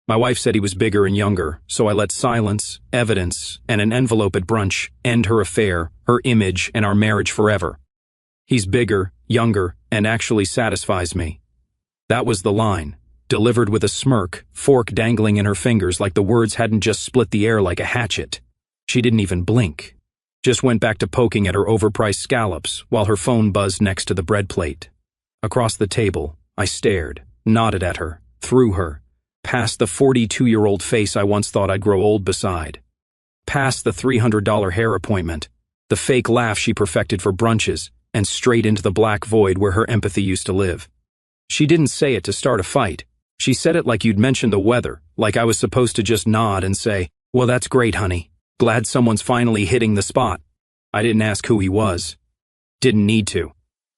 My wife said he was bigger and younger, so I let silence, evidence, and an envelope at brunch end her affair, her image, and our marriage forever. He's bigger, younger, and actually satisfies me. That was the line, delivered with a smirk, fork dangling in her fingers like the words hadn't just split the air like a hatchet. She didn't even blink. Just went back to poking at her overpriced scallops while her phone buzzed next to the bread plate. Across the table, I stared, nodded at her, through her, past the 42-year-old face I once thought I'd grow old beside. Past the $300 hair appointment, the fake laugh she perfected for brunches, and straight into the black void where her empathy used to live. She didn't say it to start a fight. She said it like you'd mentioned the weather, like I was supposed to just nod and say, "Well, that's great, honey. Glad someone's finally hitting the spot." I didn't ask who he was. Didn't need to.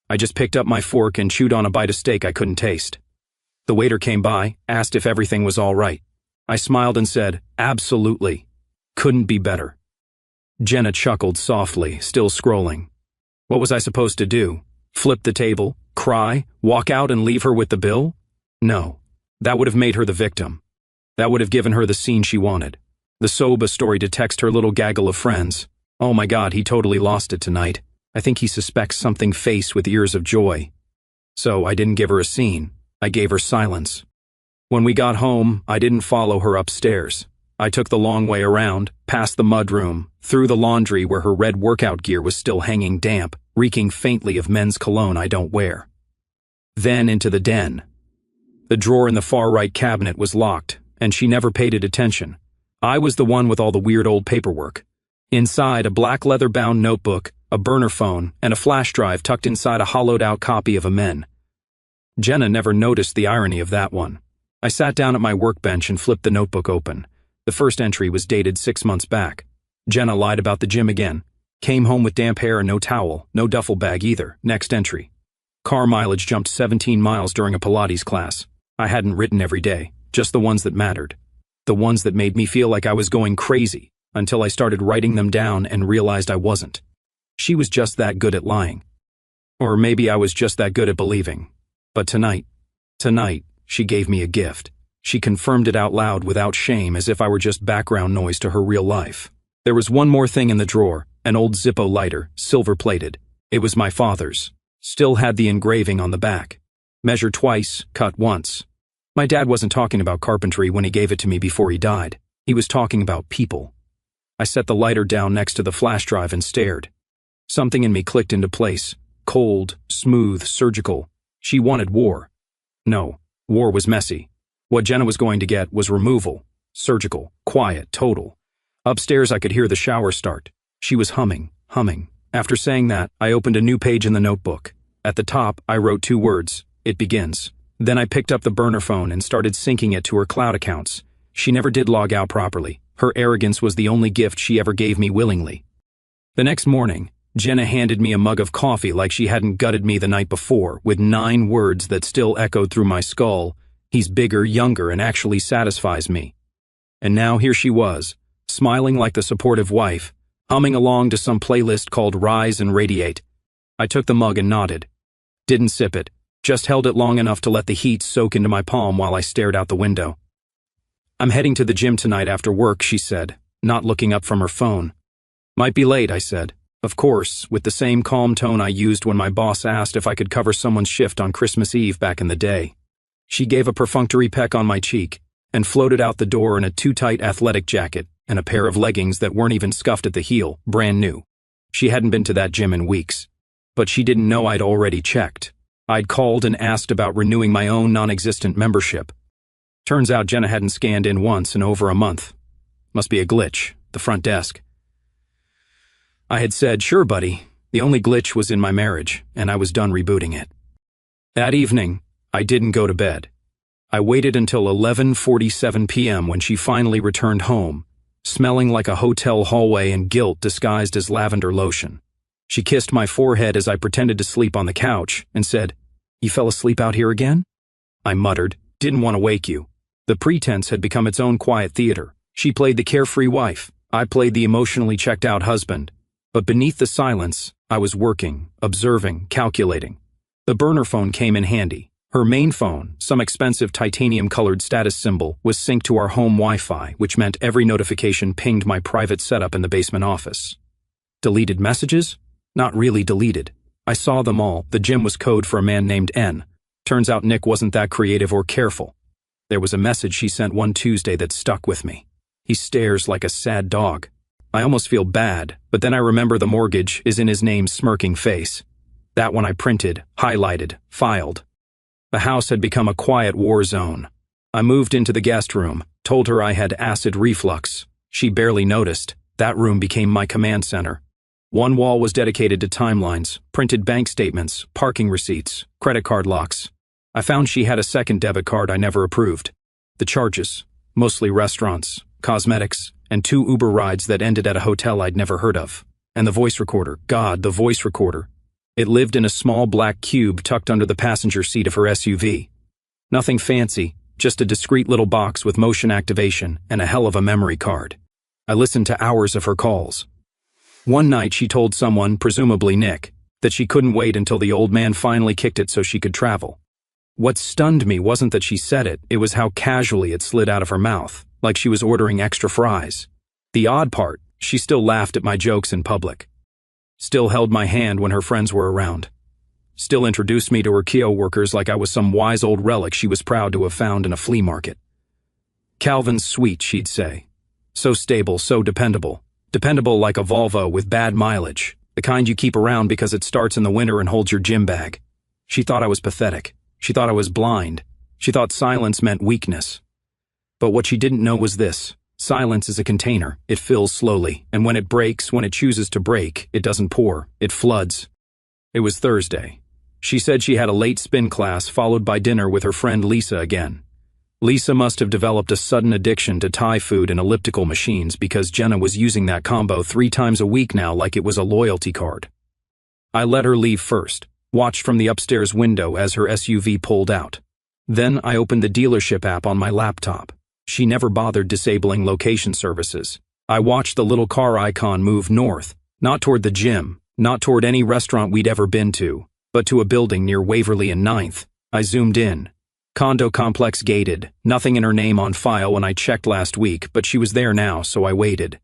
I just picked up my fork and chewed on a bite of steak I couldn't taste. The waiter came by, asked if everything was all right. I smiled and said, "Absolutely. Couldn't be better." Jenna chuckled softly, still scrolling. What was I supposed to do? Flip the table? Cry? Walk out and leave her with the bill? No. That would have made her the victim. That would have given her the scene she wanted. The soba story to text her little gaggle of friends. "Oh my God, he totally lost it tonight. I think he suspects something," face with ears of joy. So I didn't give her a scene. I gave her silence. When we got home, I didn't follow her upstairs. I took the long way around, past the mudroom, through the laundry where her red workout gear was still hanging damp, reeking faintly of men's cologne I don't wear. Then into the den. The drawer in the far right cabinet was locked, and she never paid it attention. I was the one with all the weird old paperwork. Inside, a black leather-bound notebook, a burner phone, and a flash drive tucked inside a hollowed-out copy of a Men. Jenna never noticed the irony of that one. I sat down at my workbench and flipped the notebook open. The first entry was dated 6 months back. Jenna lied about the gym again. Came home with damp hair and no towel, no duffel bag either. Next entry. Car mileage jumped 17 miles during a Pilates class. I hadn't written every day, just the ones that mattered. The ones that made me feel like I was going crazy, until I started writing them down and realized I wasn't. She was just that good at lying. Or maybe I was just that good at believing. But tonight, she gave me a gift. She confirmed it out loud without shame, as if I were just background noise to her real life. There was one more thing in the drawer, an old Zippo lighter, silver-plated. It was my father's. Still had the engraving on the back. Measure twice, cut once. My dad wasn't talking about carpentry when he gave it to me before he died. He was talking about people. I set the lighter down next to the flash drive and stared. Something in me clicked into place. Cold, smooth, surgical. She wanted war. No, war was messy. What Jenna was going to get was removal. Surgical, quiet, total. Upstairs I could hear the shower start. She was humming. After saying that, I opened a new page in the notebook. At the top, I wrote 2 words. It begins. Then I picked up the burner phone and started syncing it to her cloud accounts. She never did log out properly. Her arrogance was the only gift she ever gave me willingly. The next morning, Jenna handed me a mug of coffee like she hadn't gutted me the night before, with 9 words that still echoed through my skull. He's bigger, younger, and actually satisfies me. And now here she was, smiling like the supportive wife, humming along to some playlist called Rise and Radiate. I took the mug and nodded. Didn't sip it, just held it long enough to let the heat soak into my palm while I stared out the window. "I'm heading to the gym tonight after work," she said, not looking up from her phone. "Might be late," I said. Of course, with the same calm tone I used when my boss asked if I could cover someone's shift on Christmas Eve back in the day. She gave a perfunctory peck on my cheek and floated out the door in a too-tight athletic jacket and a pair of leggings that weren't even scuffed at the heel, brand new. She hadn't been to that gym in weeks. But she didn't know I'd already checked. I'd called and asked about renewing my own non-existent membership. Turns out Jenna hadn't scanned in once in over a month. Must be a glitch, the front desk. I had said, "Sure, buddy." The only glitch was in my marriage, and I was done rebooting it. That evening, I didn't go to bed. I waited until 11:47 p.m. when she finally returned home, smelling like a hotel hallway and guilt disguised as lavender lotion. She kissed my forehead as I pretended to sleep on the couch and said, "You fell asleep out here again?" I muttered, "Didn't want to wake you." The pretense had become its own quiet theater. She played the carefree wife. I played the emotionally checked-out husband. But beneath the silence, I was working, observing, calculating. The burner phone came in handy. Her main phone, some expensive titanium-colored status symbol, was synced to our home Wi-Fi, which meant every notification pinged my private setup in the basement office. Deleted messages? Not really deleted. I saw them all. The gym was code for a man named N. Turns out Nick wasn't that creative or careful. There was a message she sent one Tuesday that stuck with me. He stares like a sad dog. I almost feel bad, but then I remember the mortgage is in his name's smirking face. That one I printed, highlighted, filed. The house had become a quiet war zone. I moved into the guest room, told her I had acid reflux. She barely noticed. That room became my command center. One wall was dedicated to timelines, printed bank statements, parking receipts, credit card locks. I found she had a second debit card I never approved. The charges, mostly restaurants, cosmetics, and 2 Uber rides that ended at a hotel I'd never heard of. And the voice recorder. God, the voice recorder. It lived in a small black cube tucked under the passenger seat of her SUV. Nothing fancy, just a discreet little box with motion activation and a hell of a memory card. I listened to hours of her calls. One night she told someone, presumably Nick, that she couldn't wait until the old man finally kicked it so she could travel. What stunned me wasn't that she said it, it was how casually it slid out of her mouth, like she was ordering extra fries. The odd part, she still laughed at my jokes in public. Still held my hand when her friends were around. Still introduced me to her Kio workers like I was some wise old relic she was proud to have found in a flea market. Calvin's sweet, she'd say. So stable, so dependable. Dependable like a Volvo with bad mileage, the kind you keep around because it starts in the winter and holds your gym bag. She thought I was pathetic. She thought I was blind. She thought silence meant weakness. But what she didn't know was this. Silence is a container. It fills slowly, and when it breaks, when it chooses to break, it doesn't pour, it floods. It was Thursday. She said she had a late spin class followed by dinner with her friend Lisa again. Lisa must have developed a sudden addiction to Thai food and elliptical machines because Jenna was using that combo 3 times a week now like it was a loyalty card. I let her leave first, watched from the upstairs window as her SUV pulled out. Then I opened the dealership app on my laptop. She never bothered disabling location services. I watched the little car icon move north, not toward the gym, not toward any restaurant we'd ever been to, but to a building near Waverly and 9th. I zoomed in. Condo complex gated, nothing in her name on file when I checked last week, but she was there now, so I waited.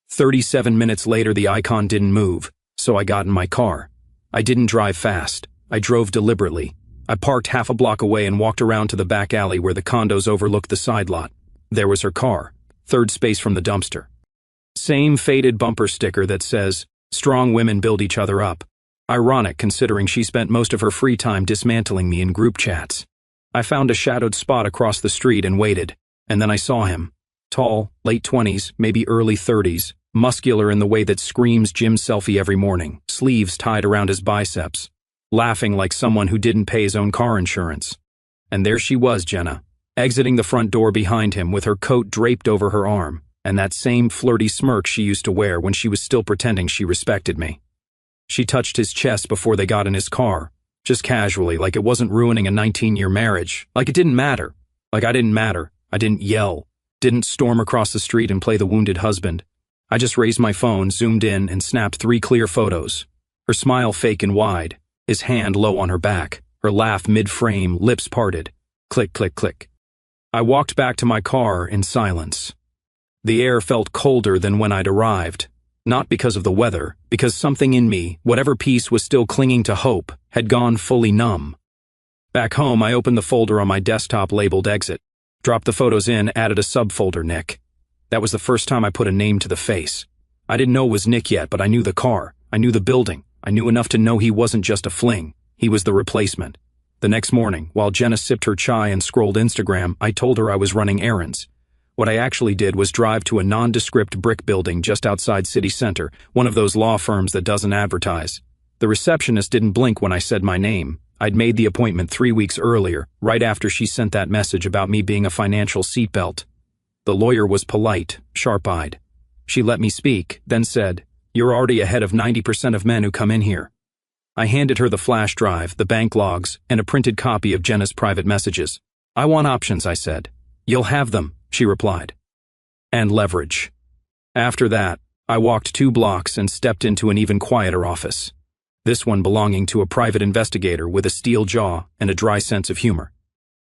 37 minutes later the icon didn't move, so I got in my car. I didn't drive fast. I drove deliberately. I parked half a block away and walked around to the back alley where the condos overlooked the side lot. There was her car, 3rd space from the dumpster. Same faded bumper sticker that says, "Strong women build each other up." Ironic considering she spent most of her free time dismantling me in group chats. I found a shadowed spot across the street and waited, and then I saw him. Tall, late 20s, maybe early 30s, muscular in the way that screams gym selfie every morning, sleeves tied around his biceps, laughing like someone who didn't pay his own car insurance. And there she was, Jenna, exiting the front door behind him with her coat draped over her arm, and that same flirty smirk she used to wear when she was still pretending she respected me. She touched his chest before they got in his car, just casually, like it wasn't ruining a 19-year marriage, like it didn't matter, like I didn't matter. I didn't yell, didn't storm across the street and play the wounded husband. I just raised my phone, zoomed in, and snapped 3 clear photos. Her smile fake and wide, his hand low on her back, her laugh mid-frame, lips parted. Click, click, click. I walked back to my car in silence. The air felt colder than when I'd arrived, not because of the weather, because something in me, whatever piece was still clinging to hope, had gone fully numb. Back home, I opened the folder on my desktop labeled Exit, dropped the photos in, added a subfolder, Nick. That was the first time I put a name to the face. I didn't know it was Nick yet, but I knew the car, I knew the building, I knew enough to know he wasn't just a fling, he was the replacement. The next morning, while Jenna sipped her chai and scrolled Instagram, I told her I was running errands. What I actually did was drive to a nondescript brick building just outside city center, one of those law firms that doesn't advertise. The receptionist didn't blink when I said my name. I'd made the appointment 3 weeks earlier, right after she sent that message about me being a financial seatbelt. The lawyer was polite, sharp-eyed. She let me speak, then said, "You're already ahead of 90% of men who come in here." I handed her the flash drive, the bank logs, and a printed copy of Jenna's private messages. "I want options," I said. "You'll have them," she replied. "And leverage." After that, I walked 2 blocks and stepped into an even quieter office. This one belonging to a private investigator with a steel jaw and a dry sense of humor.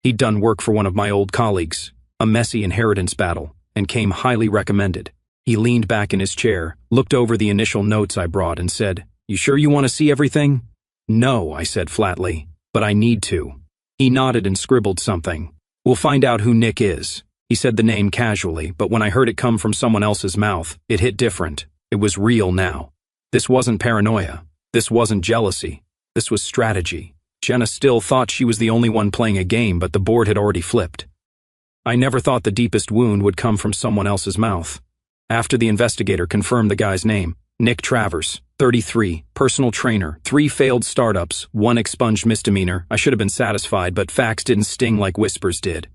He'd done work for one of my old colleagues, a messy inheritance battle, and came highly recommended. He leaned back in his chair, looked over the initial notes I brought, and said, "You sure you want to see everything?" "No," I said flatly, "but I need to." He nodded and scribbled something. "We'll find out who Nick is." He said the name casually, but when I heard it come from someone else's mouth, it hit different. It was real now. This wasn't paranoia. This wasn't jealousy. This was strategy. Jenna still thought she was the only one playing a game, but the board had already flipped. I never thought the deepest wound would come from someone else's mouth. After the investigator confirmed the guy's name, Nick Travers, 33, personal trainer, 3 failed startups, 1 expunged misdemeanor, I should have been satisfied, but facts didn't sting like whispers did.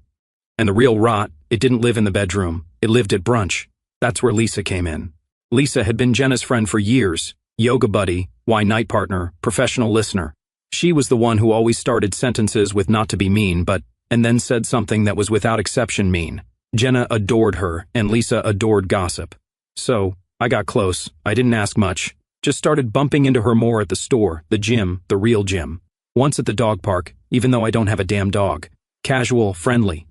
And the real rot, it didn't live in the bedroom. It lived at brunch. That's where Lisa came in. Lisa had been Jenna's friend for years, yoga buddy, night partner, professional listener. She was the one who always started sentences with "not to be mean," but, and then said something that was without exception mean. Jenna adored her, and Lisa adored gossip. So, I got close. I didn't ask much. Just started bumping into her more at the store, the gym, the real gym. Once at the dog park, even though I don't have a damn dog. Casual, friendly.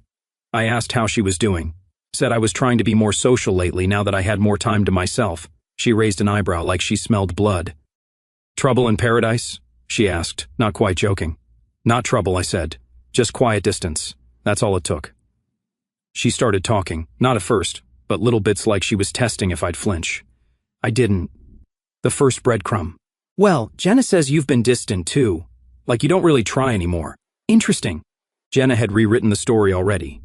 I asked how she was doing. Said I was trying to be more social lately now that I had more time to myself. She raised an eyebrow like she smelled blood. "Trouble in paradise?" she asked, not quite joking. "Not trouble," I said. "Just quiet distance. That's all it took." She started talking, not at first, but little bits like she was testing if I'd flinch. I didn't. The first breadcrumb. "Well, Jenna says you've been distant too. Like you don't really try anymore." "Interesting." Jenna had rewritten the story already.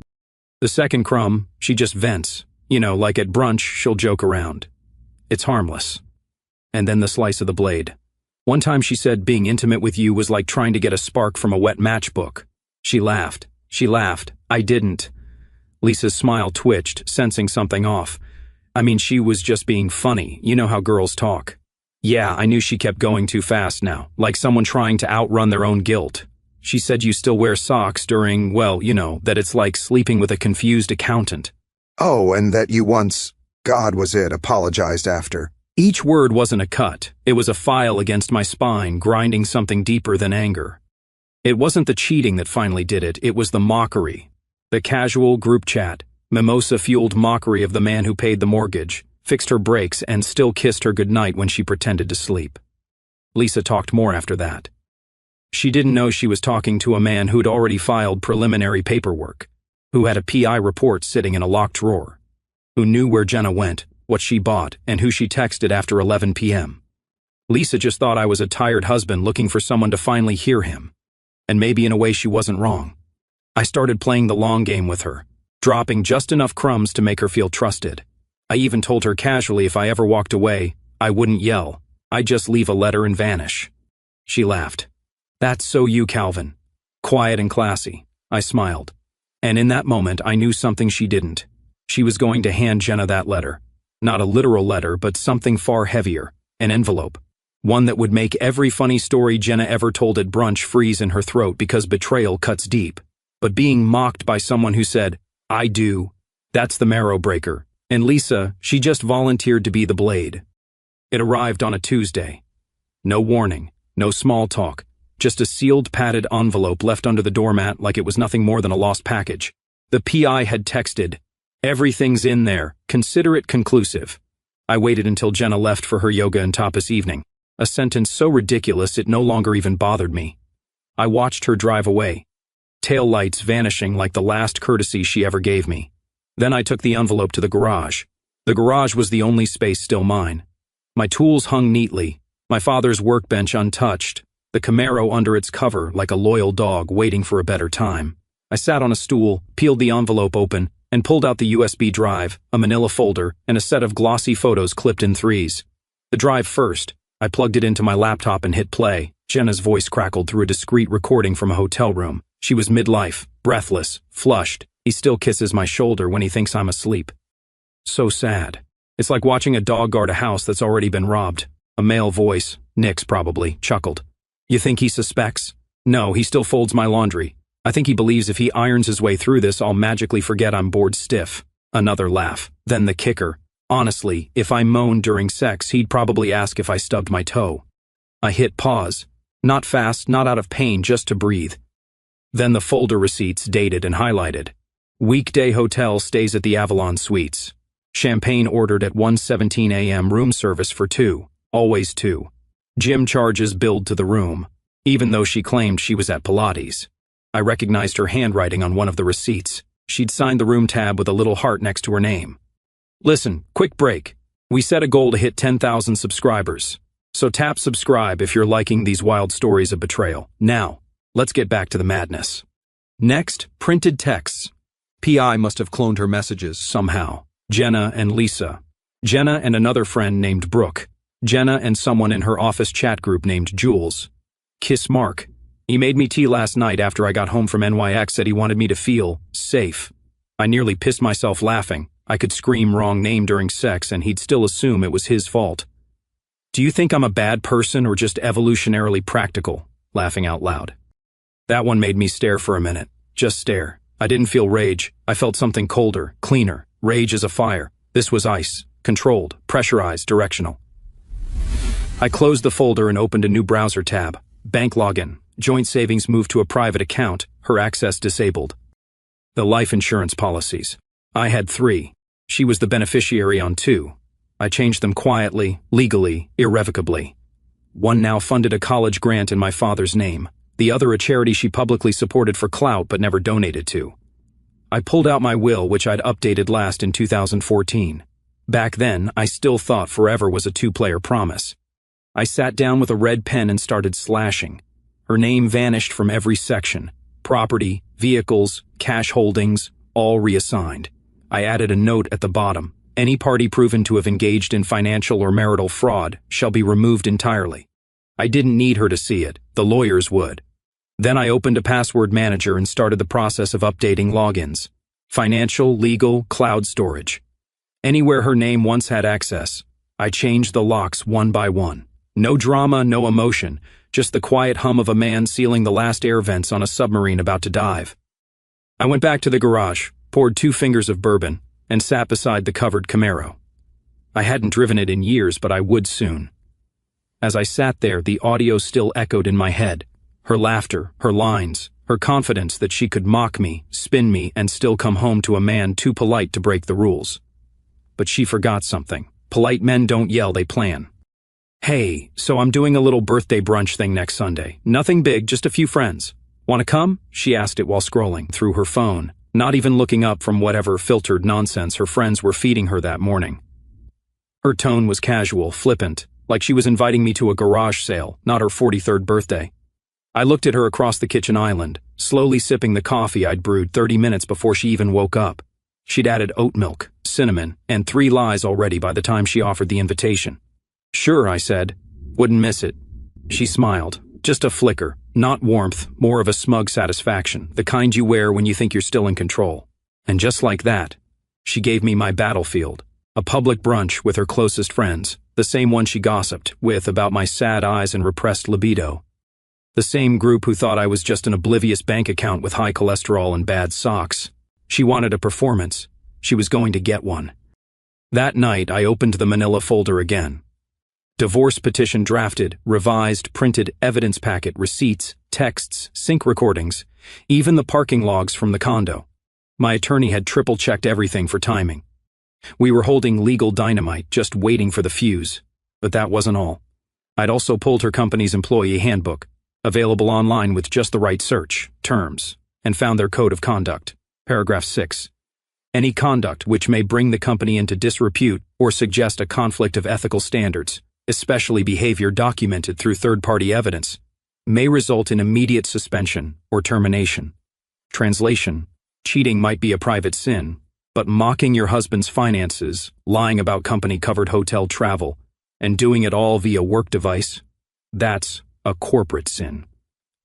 The second crumb, she just vents. You know, like at brunch, she'll joke around. It's harmless. And then the slice of the blade. One time she said being intimate with you was like trying to get a spark from a wet matchbook. She laughed. I didn't. Lisa's smile twitched, sensing something off. I mean, she was just being funny. You know how girls talk. Yeah, I knew she kept going too fast now, like someone trying to outrun their own guilt. She said you still wear socks during, well, you know, that it's like sleeping with a confused accountant. Oh, and that you once, God was it, apologized after. Each word wasn't a cut. It was a file against my spine, grinding something deeper than anger. It wasn't the cheating that finally did it. It was the mockery. The casual group chat, mimosa-fueled mockery of the man who paid the mortgage, fixed her brakes, and still kissed her goodnight when she pretended to sleep. Lisa talked more after that. She didn't know she was talking to a man who'd already filed preliminary paperwork, who had a PI report sitting in a locked drawer, who knew where Jenna went, what she bought, and who she texted after 11 p.m. Lisa just thought I was a tired husband looking for someone to finally hear him. And maybe in a way she wasn't wrong. I started playing the long game with her, dropping just enough crumbs to make her feel trusted. I even told her casually if I ever walked away, I wouldn't yell. I'd just leave a letter and vanish. She laughed. That's so you, Calvin. Quiet and classy. I smiled. And in that moment, I knew something she didn't. She was going to hand Jenna that letter. Not a literal letter, but something far heavier. An envelope. One that would make every funny story Jenna ever told at brunch freeze in her throat because betrayal cuts deep. But being mocked by someone who said, I do, that's the marrow breaker. And Lisa, she just volunteered to be the blade. It arrived on a Tuesday. No warning, no small talk, just a sealed padded envelope left under the doormat like it was nothing more than a lost package. The PI had texted, everything's in there, consider it conclusive. I waited until Jenna left for her yoga and tapas evening, a sentence so ridiculous it no longer even bothered me. I watched her drive away, tail lights vanishing like the last courtesy she ever gave me. Then I took the envelope to the garage. The garage was the only space still mine. My tools hung neatly, my father's workbench untouched, the Camaro under its cover like a loyal dog waiting for a better time. I sat on a stool, peeled the envelope open, and pulled out the USB drive, a manila folder, and a set of glossy photos clipped in threes. The drive first. I plugged it into my laptop and hit play. Jenna's voice crackled through a discreet recording from a hotel room. She was midlife, breathless, flushed. He still kisses my shoulder when he thinks I'm asleep. So sad. It's like watching a dog guard a house that's already been robbed. A male voice, Nick's probably, chuckled. You think he suspects? No, he still folds my laundry. I think he believes if he irons his way through this, I'll magically forget I'm bored stiff. Another laugh. Then the kicker. Honestly, if I moaned during sex, he'd probably ask if I stubbed my toe. I hit pause. Not fast, not out of pain, just to breathe. Then the folder receipts dated and highlighted. Weekday hotel stays at the Avalon Suites. Champagne ordered at 1:17 a.m. room service for 2, always 2. Gym charges billed to the room, even though she claimed she was at Pilates. I recognized her handwriting on one of the receipts. She'd signed the room tab with a little heart next to her name. Listen, quick break. We set a goal to hit 10,000 subscribers. So tap subscribe if you're liking these wild stories of betrayal. Now, let's get back to the madness. Next, printed texts. PI must have cloned her messages somehow. Jenna and Lisa. Jenna and another friend named Brooke. Jenna and someone in her office chat group named Jules. Kiss Mark. He made me tea last night after I got home from NYX, said he wanted me to feel safe. I nearly pissed myself laughing. I could scream wrong name during sex and he'd still assume it was his fault. Do you think I'm a bad person or just evolutionarily practical? Laughing out loud. That one made me stare for a minute. Just stare. I didn't feel rage. I felt something colder, cleaner. Rage is a fire. This was ice. Controlled, pressurized, directional. I closed the folder and opened a new browser tab. Bank login. Joint savings moved to a private account. Her access disabled. The life insurance policies. I had 3. She was the beneficiary on 2. I changed them quietly, legally, irrevocably. One now funded a college grant in my father's name. The other a charity she publicly supported for clout but never donated to. I pulled out my will, which I'd updated last in 2014. Back then, I still thought forever was a 2-player promise. I sat down with a red pen and started slashing. Her name vanished from every section. Property, vehicles, cash holdings, all reassigned. I added a note at the bottom. Any party proven to have engaged in financial or marital fraud shall be removed entirely. I didn't need her to see it. The lawyers would. Then I opened a password manager and started the process of updating logins. Financial, legal, cloud storage. Anywhere her name once had access, I changed the locks one by one. No drama, no emotion, just the quiet hum of a man sealing the last air vents on a submarine about to dive. I went back to the garage, poured 2 fingers of bourbon, and sat beside the covered Camaro. I hadn't driven it in years, but I would soon. As I sat there, the audio still echoed in my head. Her laughter, her lines, her confidence that she could mock me, spin me, and still come home to a man too polite to break the rules. But she forgot something. Polite men don't yell, they plan. Hey, so I'm doing a little birthday brunch thing next Sunday. Nothing big, just a few friends. Want to come? She asked it while scrolling through her phone, not even looking up from whatever filtered nonsense her friends were feeding her that morning. Her tone was casual, flippant, like she was inviting me to a garage sale, not her 43rd birthday. I looked at her across the kitchen island, slowly sipping the coffee I'd brewed 30 minutes before she even woke up. She'd added oat milk, cinnamon, and 3 lies already by the time she offered the invitation. Sure, I said. Wouldn't miss it. She smiled. Just a flicker, not warmth, more of a smug satisfaction, the kind you wear when you think you're still in control. And just like that, she gave me my battlefield, a public brunch with her closest friends, the same one she gossiped with about my sad eyes and repressed libido. The same group who thought I was just an oblivious bank account with high cholesterol and bad socks. She wanted a performance. She was going to get one. That night, I opened the manila folder again. Divorce petition drafted, revised, printed, evidence packet, receipts, texts, sync recordings, even the parking logs from the condo. My attorney had triple-checked everything for timing. We were holding legal dynamite, just waiting for the fuse. But that wasn't all. I'd also pulled her company's employee handbook, available online with just the right search, terms, and found their code of conduct. Paragraph 6. Any conduct which may bring the company into disrepute or suggest a conflict of ethical standards, especially behavior documented through third-party evidence, may result in immediate suspension or termination. Translation: cheating might be a private sin, but mocking your husband's finances, lying about company-covered hotel travel, and doing it all via work device, that's a corporate sin.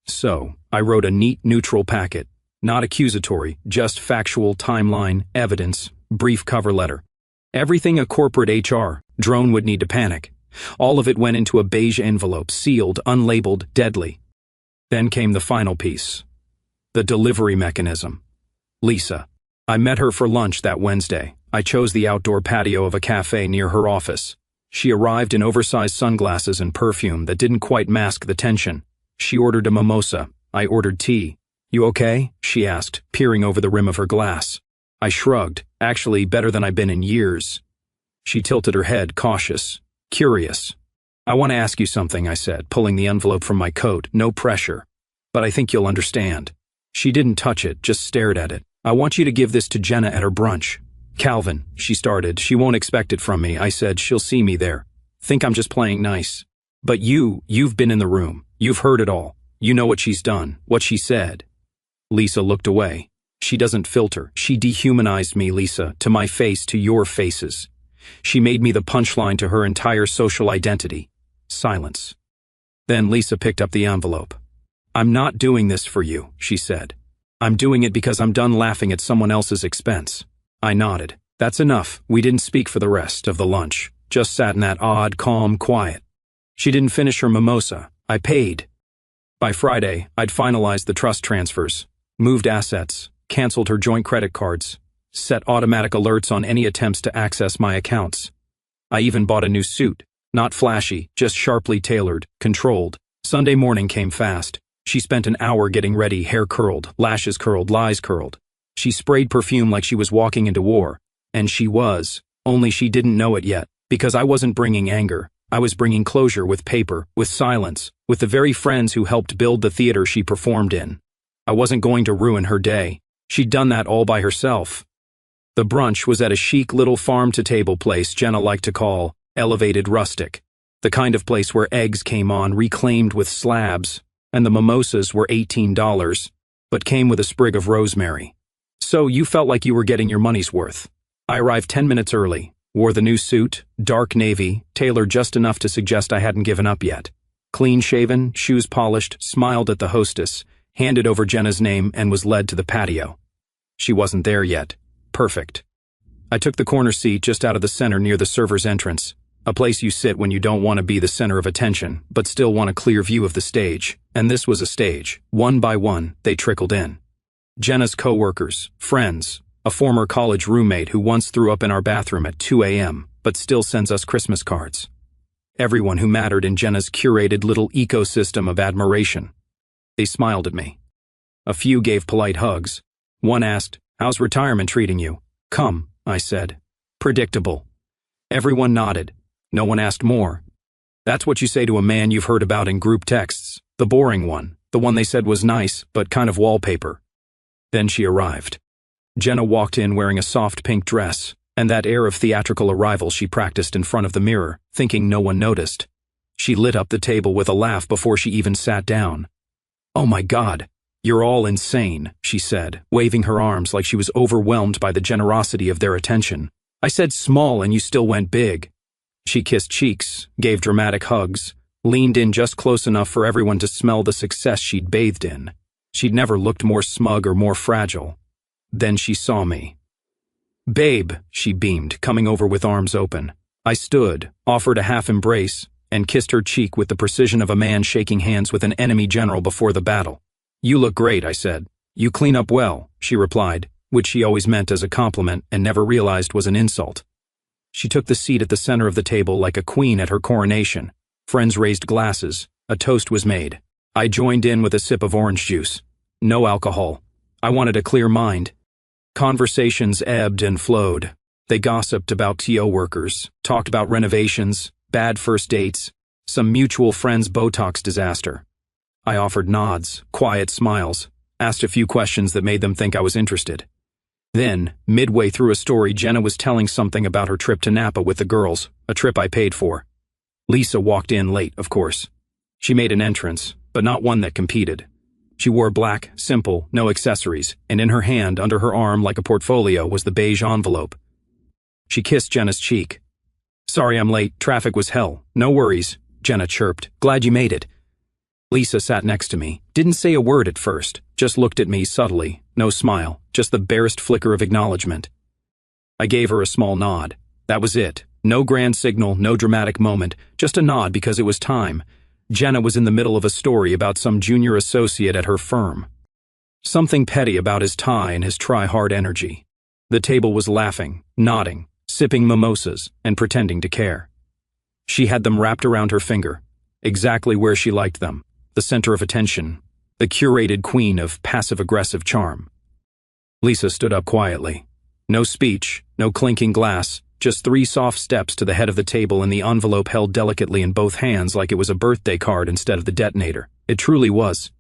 So, I wrote a neat, neutral packet, not accusatory, just factual timeline, evidence, brief cover letter. Everything a corporate HR drone would need to panic. All of it went into a beige envelope, sealed, unlabeled, deadly. Then came the final piece. The delivery mechanism. Lisa. I met her for lunch that Wednesday. I chose the outdoor patio of a cafe near her office. She arrived in oversized sunglasses and perfume that didn't quite mask the tension. She ordered a mimosa. I ordered tea. "You okay?" she asked, peering over the rim of her glass. I shrugged. "Actually, better than I've been in years." She tilted her head, cautious, curious. "I want to ask you something," I said, pulling the envelope from my coat. "No pressure. But I think you'll understand." She didn't touch it, just stared at it. "I want you to give this to Jenna at her brunch." "Calvin," she started. "She won't expect it from me." I said. "She'll see me there. Think I'm just playing nice. But you've been in the room. You've heard it all. You know what she's done, what she said." Lisa looked away. "She doesn't filter. She dehumanized me, Lisa, to my face, to your faces. She made me the punchline to her entire social identity." Silence. Then Lisa picked up the envelope. "I'm not doing this for you," she said. "I'm doing it because I'm done laughing at someone else's expense." I nodded. "That's enough." We didn't speak for the rest of the lunch. Just sat in that odd, calm quiet. She didn't finish her mimosa. I paid. By Friday, I'd finalized the trust transfers, moved assets, canceled her joint credit cards, set automatic alerts on any attempts to access my accounts. I even bought a new suit. Not flashy, just sharply tailored, controlled. Sunday morning came fast. She spent an hour getting ready, hair curled, lashes curled, lies curled. She sprayed perfume like she was walking into war. And she was, only she didn't know it yet, because I wasn't bringing anger. I was bringing closure with paper, with silence, with the very friends who helped build the theater she performed in. I wasn't going to ruin her day. She'd done that all by herself. The brunch was at a chic little farm-to-table place Jenna liked to call elevated rustic, the kind of place where eggs came on reclaimed with slabs, and the mimosas were $18, but came with a sprig of rosemary. So you felt like you were getting your money's worth. I arrived 10 minutes early, wore the new suit, dark navy, tailored just enough to suggest I hadn't given up yet. Clean-shaven, shoes polished, smiled at the hostess, handed over Jenna's name, and was led to the patio. She wasn't there yet. Perfect. I took the corner seat just out of the center near the server's entrance, a place you sit when you don't want to be the center of attention, but still want a clear view of the stage. And this was a stage. One by one, they trickled in. Jenna's co-workers, friends, a former college roommate who once threw up in our bathroom at 2 a.m., but still sends us Christmas cards. Everyone who mattered in Jenna's curated little ecosystem of admiration. They smiled at me. A few gave polite hugs. One asked, "How's retirement treating you?" "Come," I said. "Predictable." Everyone nodded. No one asked more. That's what you say to a man you've heard about in group texts. The boring one. The one they said was nice, but kind of wallpaper. Then she arrived. Jenna walked in wearing a soft pink dress, and that air of theatrical arrival she practiced in front of the mirror, thinking no one noticed. She lit up the table with a laugh before she even sat down. "Oh my God, you're all insane," she said, waving her arms like she was overwhelmed by the generosity of their attention. "I said small and you still went big." She kissed cheeks, gave dramatic hugs, leaned in just close enough for everyone to smell the success she'd bathed in. She'd never looked more smug or more fragile. Then she saw me. "Babe," she beamed, coming over with arms open. I stood, offered a half embrace, and kissed her cheek with the precision of a man shaking hands with an enemy general before the battle. "You look great," I said. "You clean up well," she replied, which she always meant as a compliment and never realized was an insult. She took the seat at the center of the table like a queen at her coronation. Friends raised glasses. A toast was made. I joined in with a sip of orange juice. No alcohol. I wanted a clear mind. Conversations ebbed and flowed. They gossiped about TO workers, talked about renovations, bad first dates, some mutual friend's Botox disaster. I offered nods, quiet smiles, asked a few questions that made them think I was interested. Then, midway through a story, Jenna was telling something about her trip to Napa with the girls, a trip I paid for. Lisa walked in late, of course. She made an entrance, but not one that competed. She wore black, simple, no accessories, and in her hand, under her arm like a portfolio, was the beige envelope. She kissed Jenna's cheek. "Sorry I'm late, traffic was hell. No worries," Jenna chirped. "Glad you made it." Lisa sat next to me, didn't say a word at first, just looked at me subtly, no smile, just the barest flicker of acknowledgement. I gave her a small nod. That was it. No grand signal, no dramatic moment, just a nod because it was time. Jenna was in the middle of a story about some junior associate at her firm. Something petty about his tie and his try-hard energy. The table was laughing, nodding, sipping mimosas, and pretending to care. She had them wrapped around her finger, exactly where she liked them, the center of attention, the curated queen of passive-aggressive charm. Lisa stood up quietly. No speech, no clinking glass, just 3 soft steps to the head of the table and the envelope held delicately in both hands like it was a birthday card instead of the detonator. It truly was.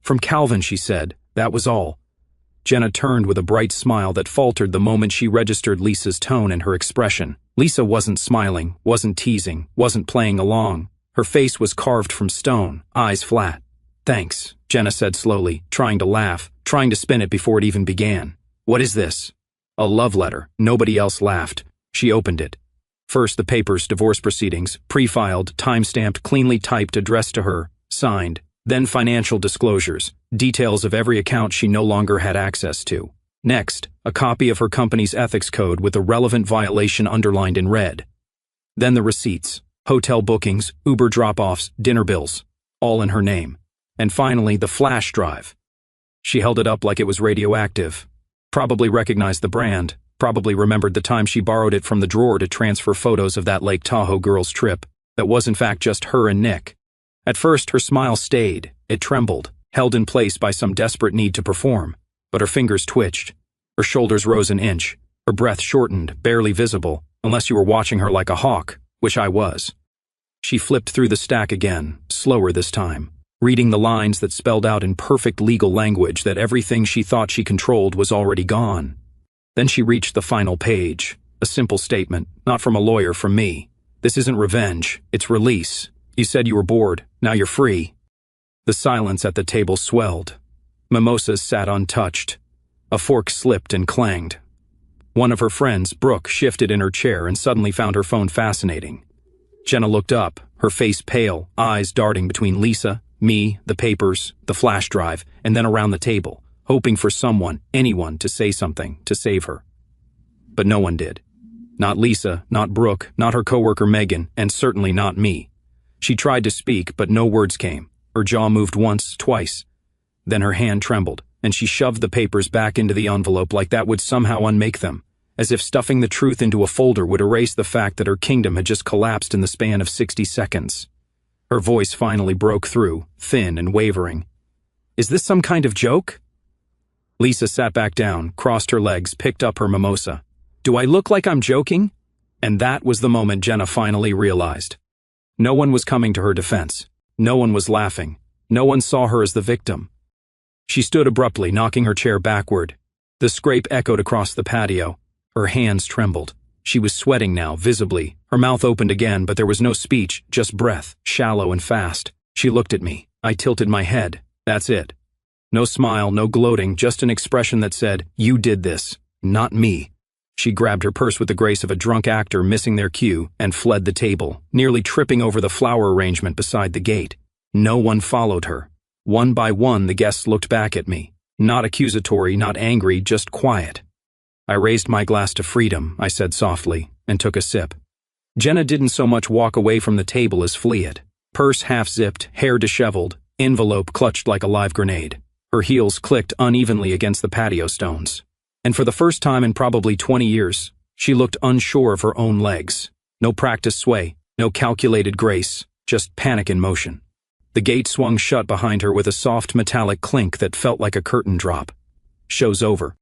From Calvin, she said. That was all. Jenna turned with a bright smile that faltered the moment she registered Lisa's tone and her expression. Lisa wasn't smiling, wasn't teasing, wasn't playing along. Her face was carved from stone, eyes flat. Thanks, Jenna said slowly, trying to laugh, trying to spin it before it even began. What is this? A love letter. Nobody else laughed. She opened it. First the papers, divorce proceedings, pre-filed, time-stamped, cleanly typed, addressed to her, signed. Then financial disclosures, details of every account she no longer had access to. Next, a copy of her company's ethics code with the relevant violation underlined in red. Then the receipts, hotel bookings, Uber drop-offs, dinner bills, all in her name. And finally, the flash drive. She held it up like it was radioactive. Probably recognized the brand, probably remembered the time she borrowed it from the drawer to transfer photos of that Lake Tahoe girls' trip that was in fact just her and Nick. At first, her smile stayed. It trembled, held in place by some desperate need to perform. But her fingers twitched. Her shoulders rose an inch. Her breath shortened, barely visible, unless you were watching her like a hawk, which I was. She flipped through the stack again, slower this time, reading the lines that spelled out in perfect legal language that everything she thought she controlled was already gone. Then she reached the final page, a simple statement, not from a lawyer, from me. This isn't revenge, it's release. You said you were bored, now you're free. The silence at the table swelled. Mimosas sat untouched. A fork slipped and clanged. One of her friends, Brooke, shifted in her chair and suddenly found her phone fascinating. Jenna looked up, her face pale, eyes darting between Lisa, me, the papers, the flash drive, and then around the table, hoping for someone, anyone, to say something, to save her. But no one did. Not Lisa, not Brooke, not her coworker Megan, and certainly not me. She tried to speak, but no words came. Her jaw moved once, twice. Then her hand trembled, and she shoved the papers back into the envelope like that would somehow unmake them, as if stuffing the truth into a folder would erase the fact that her kingdom had just collapsed in the span of 60 seconds. Her voice finally broke through, thin and wavering. Is this some kind of joke? Lisa sat back down, crossed her legs, picked up her mimosa. Do I look like I'm joking? And that was the moment Jenna finally realized. No one was coming to her defense. No one was laughing. No one saw her as the victim. She stood abruptly, knocking her chair backward. The scrape echoed across the patio. Her hands trembled. She was sweating now, visibly. Her mouth opened again, but there was no speech, just breath, shallow and fast. She looked at me. I tilted my head. That's it. No smile, no gloating, just an expression that said, you did this, not me. She grabbed her purse with the grace of a drunk actor missing their cue and fled the table, nearly tripping over the flower arrangement beside the gate. No one followed her. One by one, the guests looked back at me. Not accusatory, not angry, just quiet. I raised my glass to freedom, I said softly, and took a sip. Jenna didn't so much walk away from the table as flee it. Purse half-zipped, hair disheveled, envelope clutched like a live grenade. Her heels clicked unevenly against the patio stones. And for the first time in probably 20 years, she looked unsure of her own legs. No practiced sway, no calculated grace, just panic in motion. The gate swung shut behind her with a soft metallic clink that felt like a curtain drop. Show's over.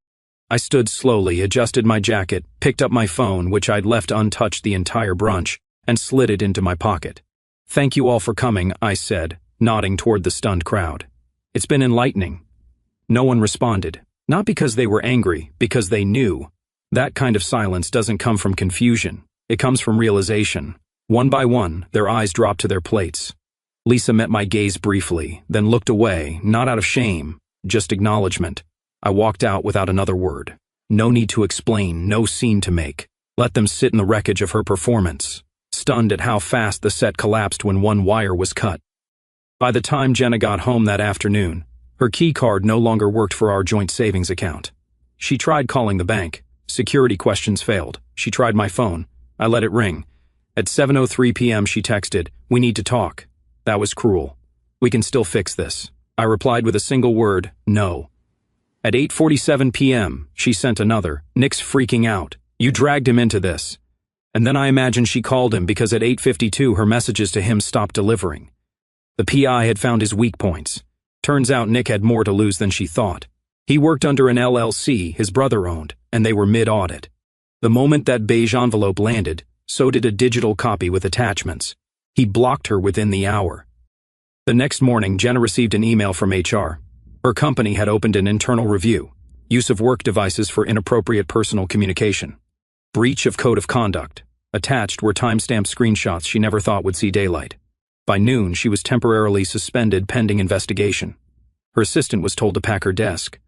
I stood slowly, adjusted my jacket, picked up my phone, which I'd left untouched the entire brunch, and slid it into my pocket. Thank you all for coming, I said, nodding toward the stunned crowd. It's been enlightening. No one responded. Not because they were angry, because they knew. That kind of silence doesn't come from confusion. It comes from realization. One by one, their eyes dropped to their plates. Lisa met my gaze briefly, then looked away, not out of shame, just acknowledgement. I walked out without another word. No need to explain, no scene to make. Let them sit in the wreckage of her performance, stunned at how fast the set collapsed when one wire was cut. By the time Jenna got home that afternoon, her key card no longer worked for our joint savings account. She tried calling the bank. Security questions failed. She tried my phone. I let it ring. At 7:03 p.m. she texted, "We need to talk." That was cruel. "We can still fix this." I replied with a single word, "No." At 8:47 p.m., she sent another, "Nick's freaking out. You dragged him into this." And then I imagine she called him because at 8:52 her messages to him stopped delivering. The PI had found his weak points. Turns out Nick had more to lose than she thought. He worked under an LLC his brother owned, and they were mid-audit. The moment that beige envelope landed, so did a digital copy with attachments. He blocked her within the hour. The next morning, Jenna received an email from HR. Her company had opened an internal review. Use of work devices for inappropriate personal communication. Breach of code of conduct. Attached were timestamped screenshots she never thought would see daylight. By noon, she was temporarily suspended pending investigation. Her assistant was told to pack her desk.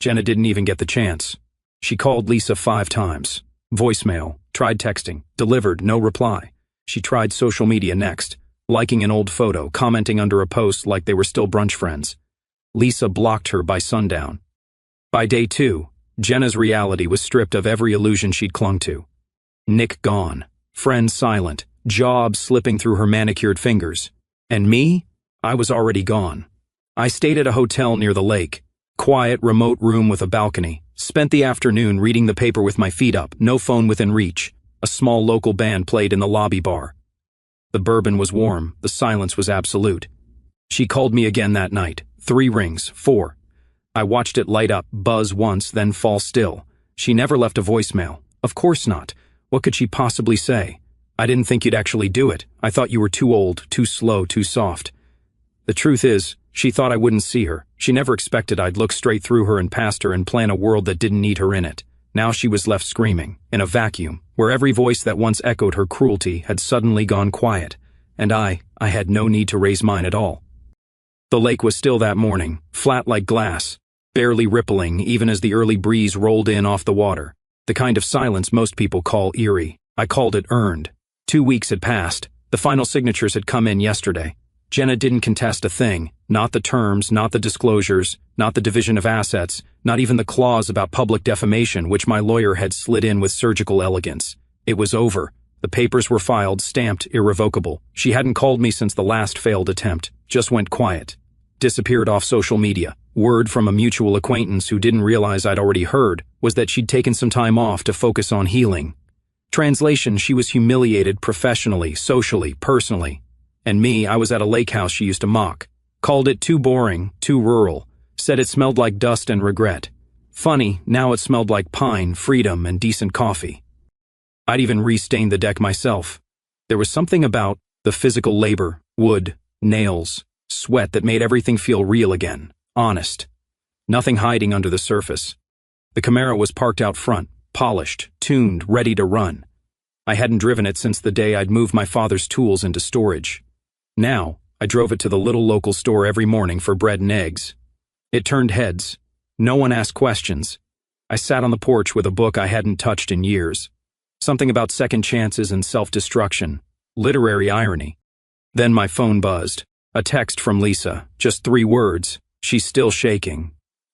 Jenna didn't even get the chance. She called Lisa 5 times. Voicemail, tried texting, delivered, no reply. She tried social media next, liking an old photo, commenting under a post like they were still brunch friends. Lisa blocked her by sundown. By day 2, Jenna's reality was stripped of every illusion she'd clung to. Nick gone, friends silent, job slipping through her manicured fingers. And me? I was already gone. I stayed at a hotel near the lake. Quiet, remote room with a balcony. Spent the afternoon reading the paper with my feet up, no phone within reach. A small local band played in the lobby bar. The bourbon was warm, the silence was absolute. She called me again that night. 3 rings, 4. I watched it light up, buzz once, then fall still. She never left a voicemail. Of course not. What could she possibly say? I didn't think you'd actually do it. I thought you were too old, too slow, too soft. The truth is, she thought I wouldn't see her. She never expected I'd look straight through her and past her and plan a world that didn't need her in it. Now she was left screaming, in a vacuum, where every voice that once echoed her cruelty had suddenly gone quiet. And I had no need to raise mine at all. The lake was still that morning, flat like glass, barely rippling even as the early breeze rolled in off the water. The kind of silence most people call eerie. I called it earned. 2 weeks had passed. The final signatures had come in yesterday. Jenna didn't contest a thing. Not the terms, not the disclosures, not the division of assets, not even the clause about public defamation which my lawyer had slid in with surgical elegance. It was over. The papers were filed, stamped, irrevocable. She hadn't called me since the last failed attempt. Just went quiet. Disappeared off social media. Word from a mutual acquaintance who didn't realize I'd already heard was that she'd taken some time off to focus on healing. Translation, she was humiliated professionally, socially, personally. And me, I was at a lake house she used to mock. Called it too boring, too rural. Said it smelled like dust and regret. Funny, now it smelled like pine, freedom, and decent coffee. I'd even restained the deck myself. There was something about the physical labor, wood, nails, sweat that made everything feel real again, honest. Nothing hiding under the surface. The Camaro was parked out front, polished, tuned, ready to run. I hadn't driven it since the day I'd moved my father's tools into storage. Now, I drove it to the little local store every morning for bread and eggs. It turned heads. No one asked questions. I sat on the porch with a book I hadn't touched in years. Something about second chances and self-destruction. Literary irony. Then my phone buzzed. A text from Lisa. Just 3 words. She's still shaking.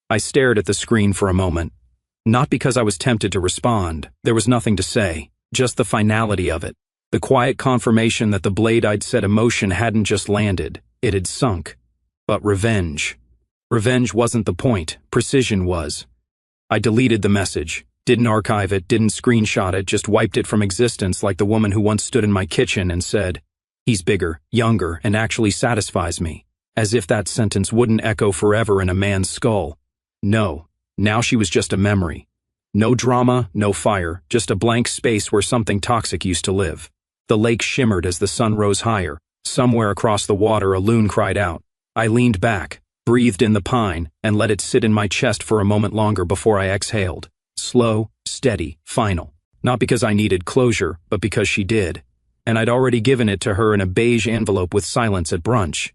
I stared at the screen for a moment. Not because I was tempted to respond. There was nothing to say. Just the finality of it. The quiet confirmation that the blade I'd set in motion hadn't just landed. It had sunk. But revenge. Revenge wasn't the point. Precision was. I deleted the message. Didn't archive it, didn't screenshot it, just wiped it from existence like the woman who once stood in my kitchen and said, "He's bigger, younger, and actually satisfies me." As if that sentence wouldn't echo forever in a man's skull. No. Now she was just a memory. No drama, no fire, just a blank space where something toxic used to live. The lake shimmered as the sun rose higher. Somewhere across the water a loon cried out. I leaned back, breathed in the pine, and let it sit in my chest for a moment longer before I exhaled. Slow, steady, final. Not because I needed closure, but because she did. And I'd already given it to her in a beige envelope with silence at brunch.